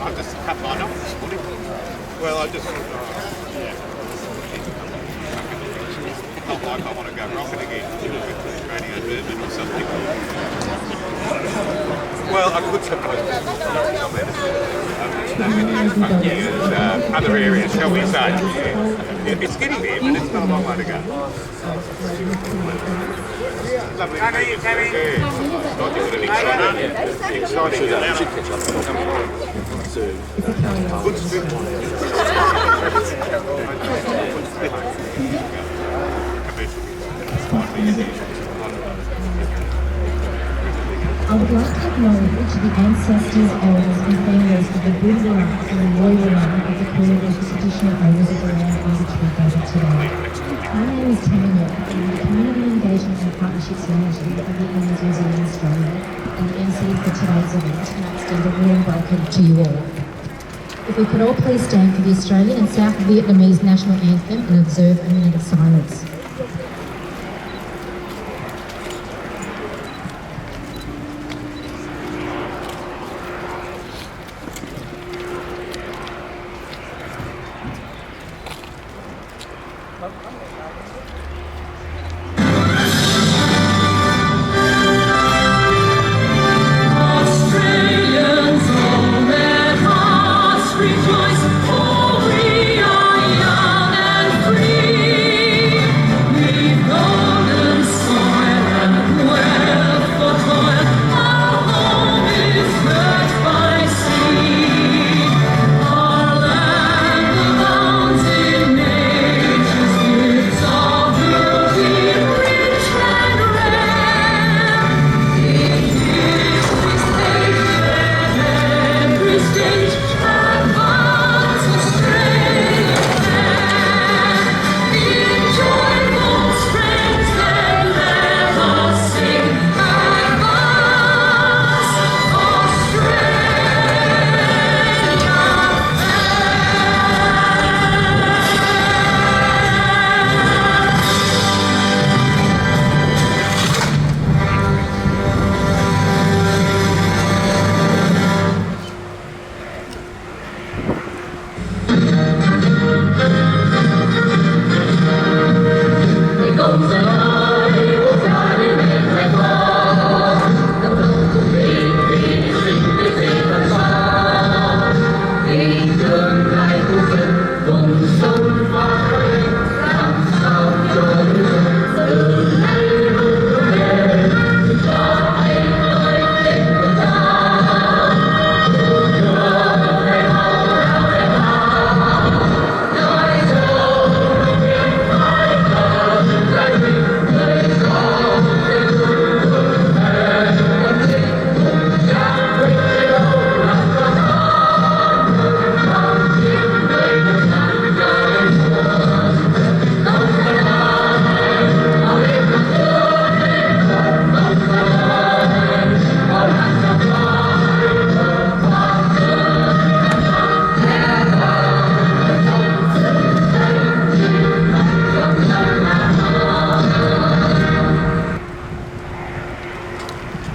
I just cut mine off this morning. Well, I just, not like I want to go rocket again with radio movement or something. Well, I could suppose other areas, shall we say. It's getting there, but it's not a long way to go. Lovely. How are you, Terry? Not doing an exciting good spin. I would like to acknowledge the ancestors, elders and families of the Bundara and the Royal Land of the Kulin traditional owners of the land on which we gather today. My name is Tanya, and I'm the Community Engagement and Partnerships Manager of Vietnamese New Zealand Australia and the MC for today's event, and I extend a warm welcome to you all. If we could all please stand for the Australian and South Vietnamese national anthem and observe a minute of silence.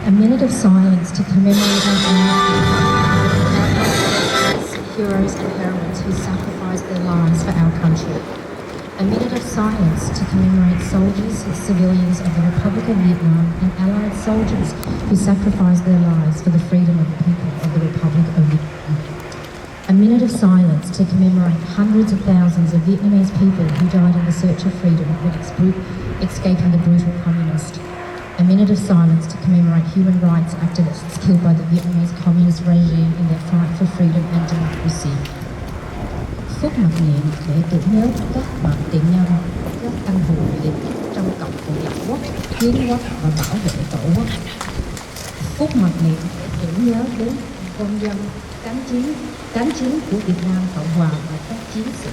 A minute of silence to commemorate our heroes and heroines who sacrificed their lives for our country. A minute of silence to commemorate soldiers, civilians of the Republic of Vietnam and Allied soldiers who sacrificed their lives for the freedom of the people of the Republic of Vietnam. A minute of silence to commemorate hundreds of thousands of Vietnamese people who died in the search of freedom when escaping the brutal communist. A minute of silence to commemorate human rights activists killed by the Vietnamese communist regime in their fight for freedom and democracy. Phút mặc niệm để tưởng nhớ các bạn tiền nhân, các anh hùng liệt trong cộng của Việt Quốc, hiến quốc và bảo vệ tổ quốc. Phút mặc niệm để tưởng nhớ đến công dân cán chiến của Việt Nam Cộng Hòa và các chiến sĩ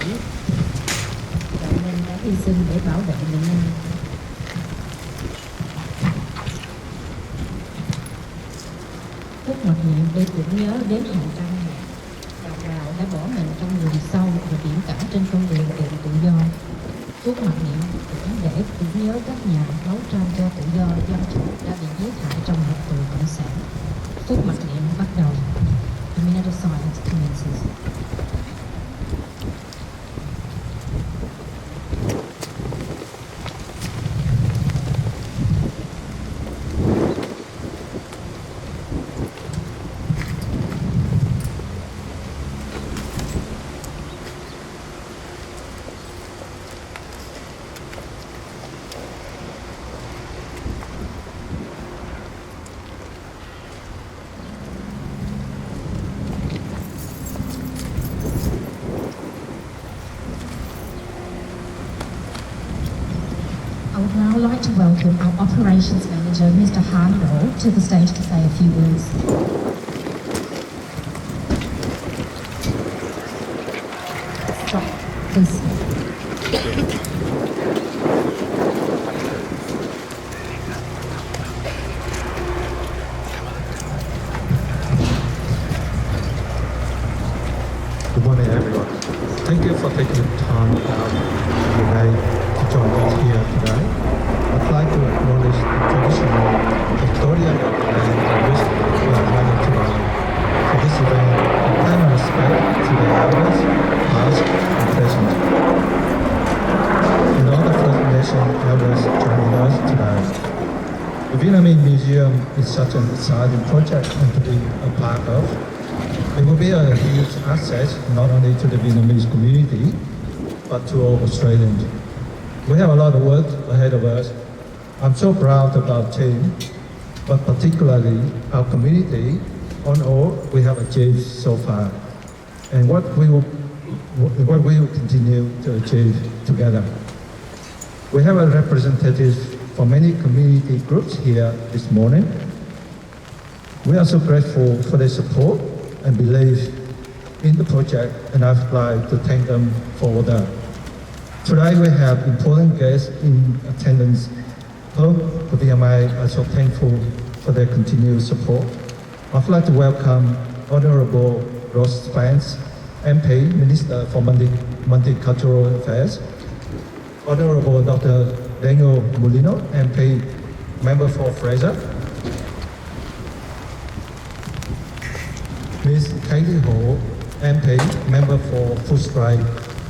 đã hy sinh để bảo vệ miền Nam. Phút mặc niệm để tưởng nhớ đến hàng trăm đồng bào đã bỏ mình trong rừng sâu và biển cả trên con đường tìm tự do. Phút mặc niệm để tưởng nhớ các nhà đấu tranh cho tự do dân chủ đã bị giết hại trong hộp tù cộng sản. Phút mặc niệm bắt đầu. A minute of silence. would like to welcome our Operations Manager, Mr. Harnwell, to the stage to say a few words. Stop, please. Good morning, everyone. Thank you for taking the time out today to join us here today. I'd like to acknowledge the traditional Victorian and which we are gathered today. For this event, we pay my respect to the elders, past and present, and all the First Nation elders joining us today. The Vietnamese Museum is such an exciting project and to be a part of. It will be a huge asset not only to the Vietnamese community, but to all Australians. We have a lot of work ahead of us. I'm so proud of our team, but particularly our community on all we have achieved so far, and what we will continue to achieve together. We have a representative for many community groups here this morning. We are so grateful for their support and believe in the project, and I'd like to thank them for that. Today we have important guests in attendance whom the VMA are so thankful for their continued support. I'd like to welcome Honourable Ross Spence, MP, Minister for Multicultural Affairs, Honourable Dr. Daniel Molino, MP, Member for Fraser, Ms. Katie Ho, MP, Member for Food Strike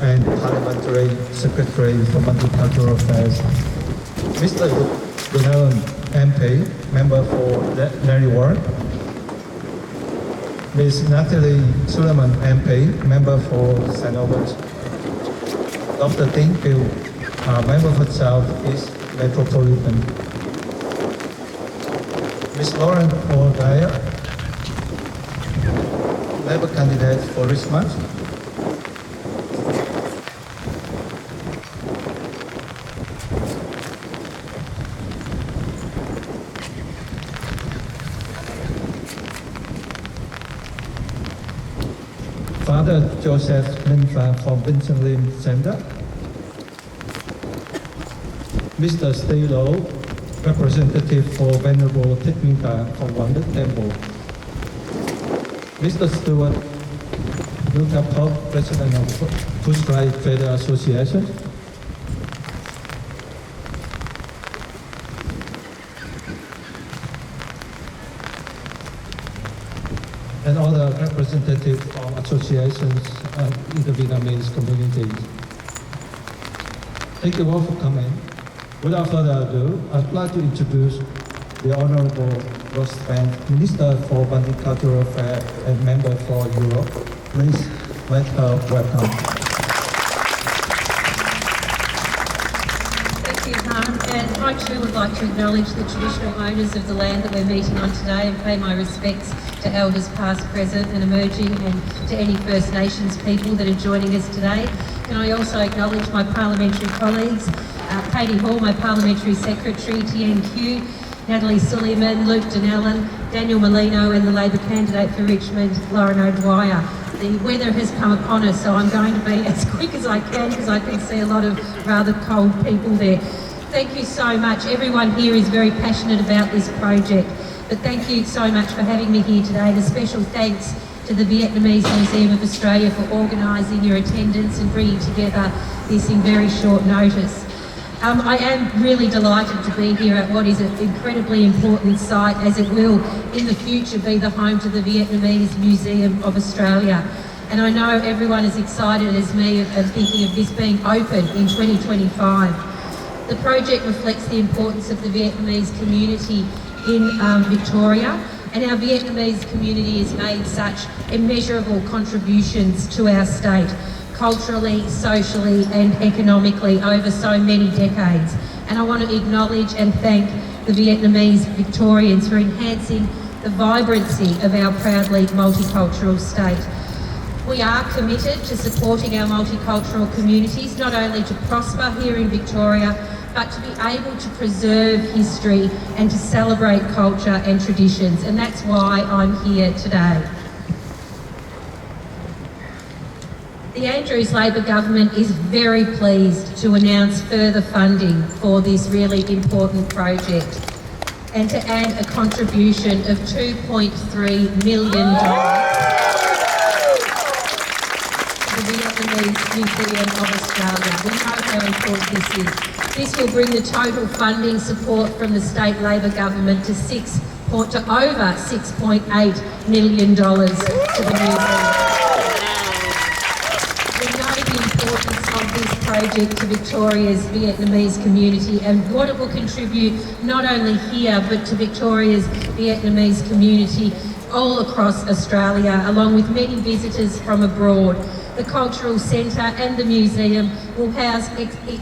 and Parliamentary Secretary for Multicultural Affairs, Mr. Donald, MP, Member for Larry Ward, Ms. Natalie Suleiman, MP, Member for St. Albans, Dr. Tin Kiu, Member for South East Metropolitan, Ms. Lauren O'Dwyer, Labour candidate for Richmond, Father Joseph Linfa from Vincent Lim Center, Mr. Steve Low, representative for Venerable Thích Minh Tàng from Wonder Temple, Mr. Stuart Luther Pope, President of Food Strike Federal Association, and other representatives from associations in the Vietnamese community. Thank you all for coming. Without further ado, I'd like to introduce the Honourable Ross Spence, Minister for Multicultural Affairs and Member for Europe. Please let her welcome. Thank you, Han. And I too would like to acknowledge the traditional owners of the land that we're meeting on today and pay my respects to elders past, present and emerging, and to any First Nations people that are joining us today. Can I also acknowledge my parliamentary colleagues, Katie Hall, my Parliamentary Secretary, TNQ, Natalie Suleiman, Luke Donnellan, Daniel Molino and the Labor candidate for Richmond, Lauren O'Dwyer. The weather has come upon us, so I'm going to be as quick as I can because I can see a lot of rather cold people there. Thank you so much. Everyone here is very passionate about this project, but thank you so much for having me here today, and a special thanks to the Vietnamese Museum of Australia for organising your attendance and bringing together this in very short notice. I am really delighted to be here at what is an incredibly important site, as it will in the future be the home to the Vietnamese Museum of Australia. And I know everyone is excited as me of thinking of this being open in 2025. The project reflects the importance of the Vietnamese community in Victoria, and our Vietnamese community has made such immeasurable contributions to our state, culturally, socially and economically over so many decades. And I want to acknowledge and thank the Vietnamese Victorians for enhancing the vibrancy of our proudly multicultural state. We are committed to supporting our multicultural communities, not only to prosper here in Victoria, but to be able to preserve history and to celebrate culture and traditions, and that's why I'm here today. The Andrews Labor government is very pleased to announce further funding for this really important project and to add a contribution of $2.3 million to the Vietnamese Museum of Australia. We know how important this is. This will bring the total funding support from the state Labor government to over $6.8 million to the museum. Of this project to Victoria's Vietnamese community and what it will contribute not only here but to Victoria's Vietnamese community all across Australia, along with many visitors from abroad. The Cultural Centre and the museum will house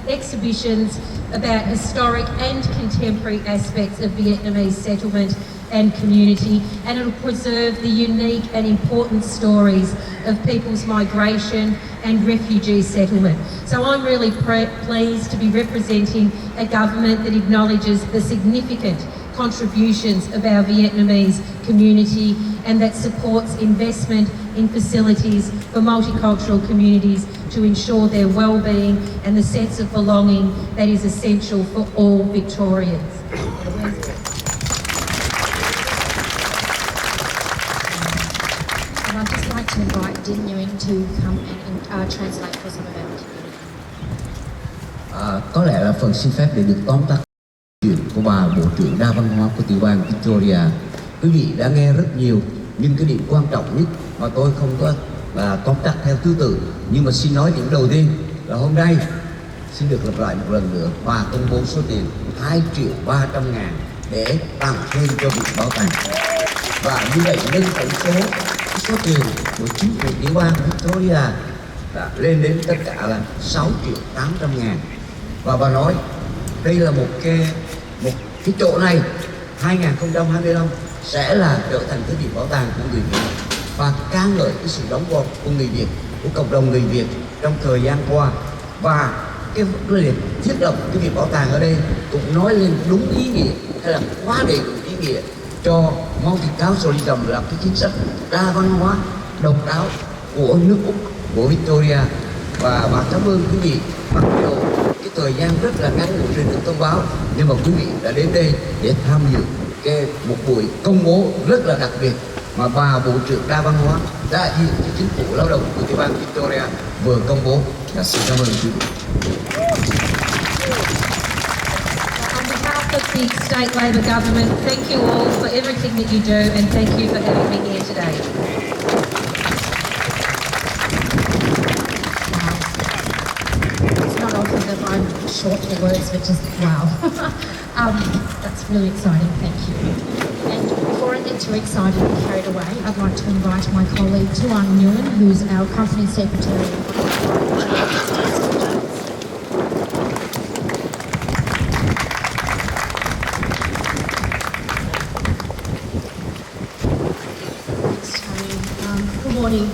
exhibitions about historic and contemporary aspects of Vietnamese settlement and community, and it will preserve the unique and important stories of people's migration and refugee settlement. So I'm really pleased to be representing a government that acknowledges the significant contributions of our Vietnamese community and that supports investment in facilities for multicultural communities to ensure their well-being and the sense of belonging that is essential for all Victorians. And I'd just like to invite Dinh Nguyen to come and translate for some of our community. Có lẽ là phần xin phép để được tóm tắt chuyện của bà Bộ trưởng Đa Văn hóa của tiểu bang Victoria. Quý vị đã nghe rất nhiều, nhưng cái điểm quan trọng nhất mà tôi không có tóm tắt theo thứ tự, nhưng mà xin nói điểm đầu tiên là hôm nay xin được lặp lại một lần nữa, bà công bố số tiền 2.300.000 để tặng thêm cho Viện Bảo tàng. Và như vậy nâng tổng số tiền của chính phủ tiểu bang Victoria đã lên đến tất cả là 6.800.000. Và bà nói đây là một cái chỗ này 2025 sẽ là trở thành cái viện bảo tàng của người Việt và ca ngợi cái sự đóng góp của người Việt, của cộng đồng người Việt trong thời gian qua. Và cái việc thiết lập cái viện bảo tàng ở đây cũng nói lên đúng ý nghĩa hay là quá đầy đủ ý nghĩa cho multiculturalism, là cái chính sách đa văn hóa độc đáo của nước Úc, của Victoria. Và bà cảm ơn quý vị, mặc dù cái thời gian rất là ngắn của truyền thông thông báo, nhưng mà quý vị đã đến đây để tham dự một buổi công bố rất là đặc biệt mà bà Bộ trưởng Đa Văn hóa đại diện cho chính phủ lao động của tiểu bang Victoria vừa công bố. Xin cảm ơn quý vị. On behalf of the state Labor government, thank you all for everything that you do and thank you for having me here today. It's not often that I'm short for words, but just wow. That's really exciting, thank you. And before I get too excited and carried away, I'd like to invite my colleague Tuan Nguyen, who's our Company Secretary. Good morning,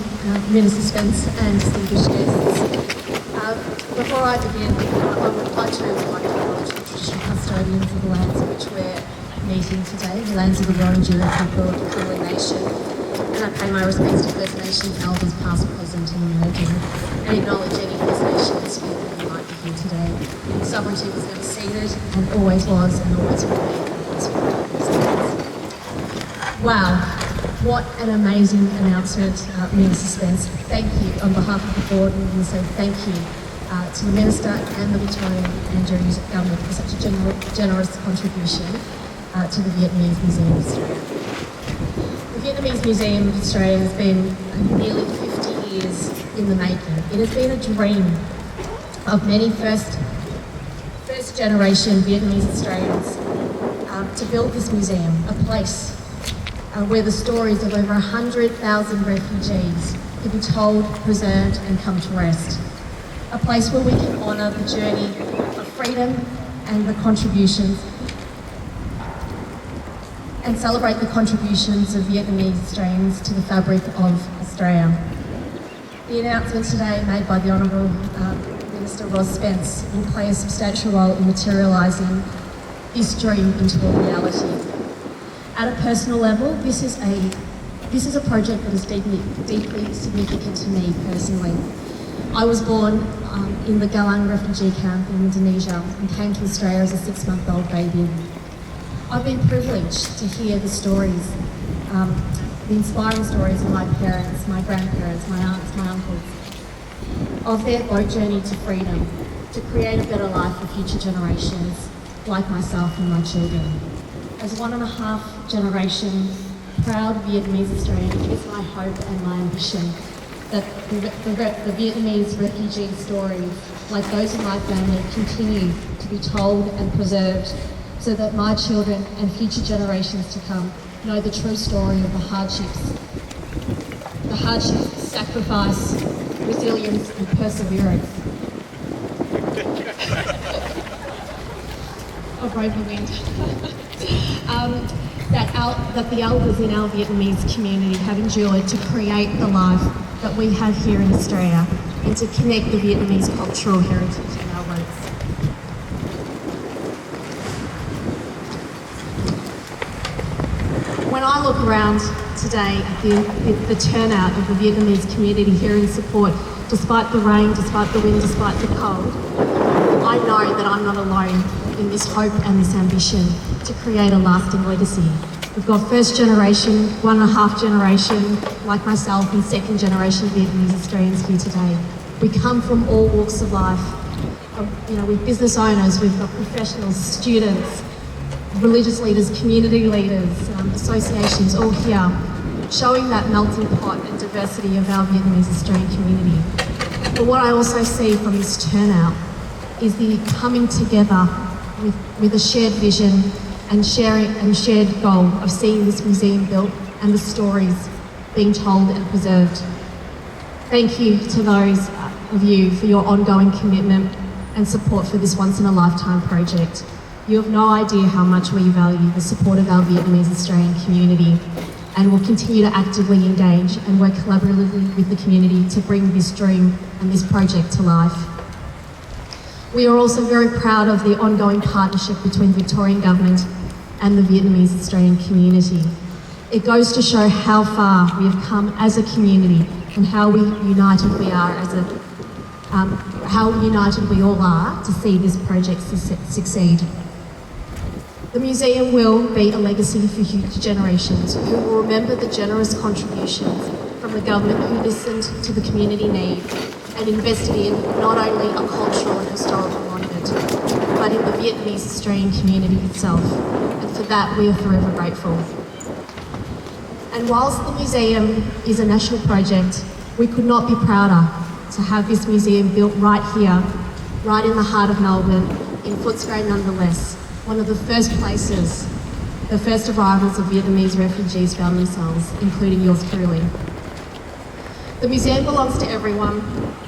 Minister Spence and distinguished guests. Before I begin, I would like to acknowledge the traditional custodians of the lands in which we're meeting today, the lands of the Wurundjeri people of the Kulin Nation, and I pay my respects to First Nation elders past, present and emerging, and acknowledge any First Nations who might be here today. Sovereignty was never ceded and always was and always will be. Wow. What an amazing announcement, Minister Spence. Thank you on behalf of the board, and we want to say thank you to the Minister and the Victorian Andrews government for such a generous contribution to the Vietnamese Museum of Australia. The Vietnamese Museum of Australia has been nearly 50 years in the making. It has been a dream of many first generation Vietnamese Australians to build this museum, a place where the stories of over 100,000 refugees can be told, preserved and come to rest. A place where we can honour the journey of freedom and the contributions and celebrate the contributions of Vietnamese Australians to the fabric of Australia. The announcement today made by the Honourable Minister Ross Spence will play a substantial role in materialising this dream into a reality. At a personal level, this is a project that is deeply significant to me personally. I was born in the Galang refugee camp in Indonesia and came to Australia as a 6-month-old baby. I've been privileged to hear the stories, the inspiring stories of my parents, my grandparents, my aunts, my uncles, of their boat journey to freedom, to create a better life for future generations like myself and my children. As 1.5 generation proud Vietnamese Australian, it is my hope and my ambition that the Vietnamese refugee stories, like those of my family, continue to be told and preserved so that my children and future generations to come know the true story of the hardships, sacrifice, resilience and perseverance of Brave the Wind. That the elders in our Vietnamese community have endured to create the life that we have here in Australia and to connect the Vietnamese cultural heritage and our roots. When I look around today at the turnout of the Vietnamese community here in support, despite the rain, despite the wind, despite the cold, I know that I'm not alone in this hope and this ambition to create a lasting legacy. We've got first generation, 1.5 generation, like myself, and second generation Vietnamese Australians here today. We come from all walks of life. We're business owners, we've got professionals, students, religious leaders, community leaders, associations, all here, showing that melting pot and diversity of our Vietnamese Australian community. But what I also see from this turnout is the coming together with a shared vision and shared goal of seeing this museum built and the stories being told and preserved. Thank you to those of you for your ongoing commitment and support for this once-in-a-lifetime project. You have no idea how much we value the support of our Vietnamese Australian community and will continue to actively engage and work collaboratively with the community to bring this dream and this project to life. We are also very proud of the ongoing partnership between Victorian Government and the Vietnamese Australian community. It goes to show how far we have come as a community and how united we are how united we all are to see this project succeed. The museum will be a legacy for future generations who will remember the generous contributions from the government who listened to the community need and invested in not only a cultural and historical monument, but in the Vietnamese Australian community itself. And for that, we are forever grateful. And whilst the museum is a national project, we could not be prouder to have this museum built right here, right in the heart of Melbourne, in Footscray nonetheless, one of the first places the first arrivals of Vietnamese refugees found themselves, including yours truly. The museum belongs to everyone.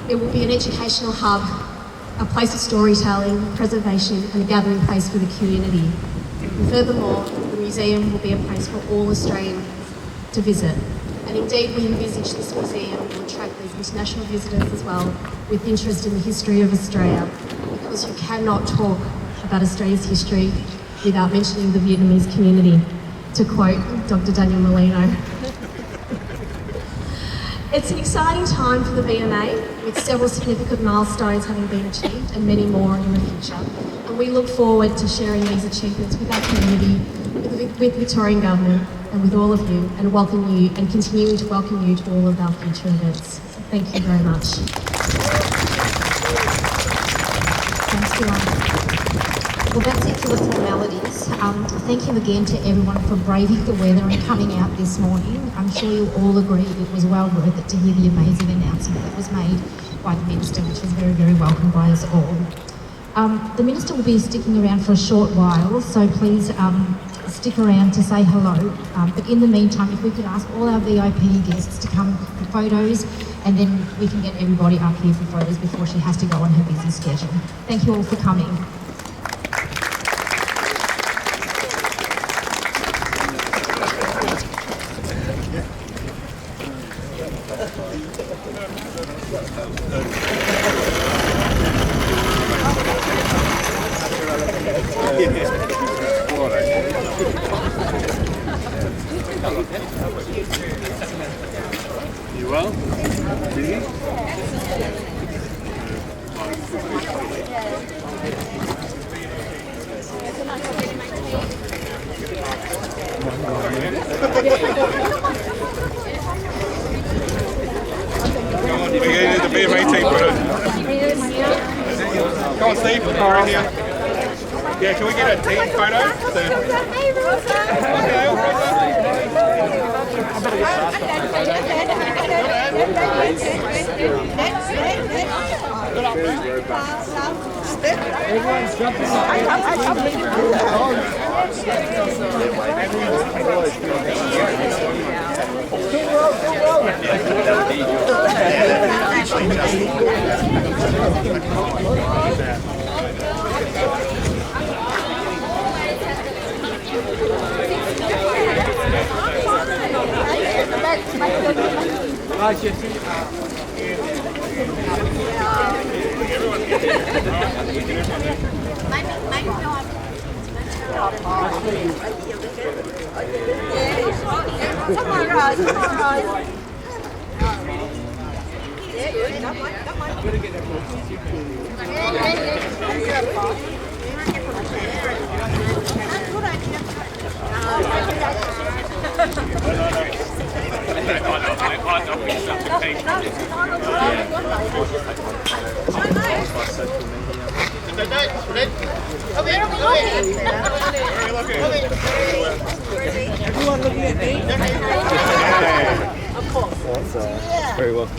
It will be an educational hub, a place of storytelling, preservation, and a gathering place for the community. And furthermore, the museum will be a place for all Australians to visit. And indeed, we envisage this museum will attract these international visitors as well, with interest in the history of Australia, because you cannot talk about Australia's history without mentioning the Vietnamese community, to quote Dr. Daniel Molino. It's an exciting time for the VMA, with several significant milestones having been achieved and many more in the future. And we look forward to sharing these achievements with our community, with Victorian Government, and with all of you, and welcome you, and continuing to welcome you to all of our future events. So thank you very much. Thanks, Fiona. Well, that's it for the formalities. Thank you again to everyone for braving the weather and coming out this morning. I'm sure you'll all agree it was well worth it to hear the amazing announcement that was made by the Minister, which was very, very welcomed by us all. The Minister will be sticking around for a short while, so please stick around to say hello. But in the meantime, if we could ask all our VIP guests to come for photos, and then we can get everybody up here for photos before she has to go on her busy schedule. Thank you all for coming. You well? Really? We get the VBT photo. Come on, Steve. Right here. Yeah, can we get a team photo? Everyone looking at me? Of course. Very welcome.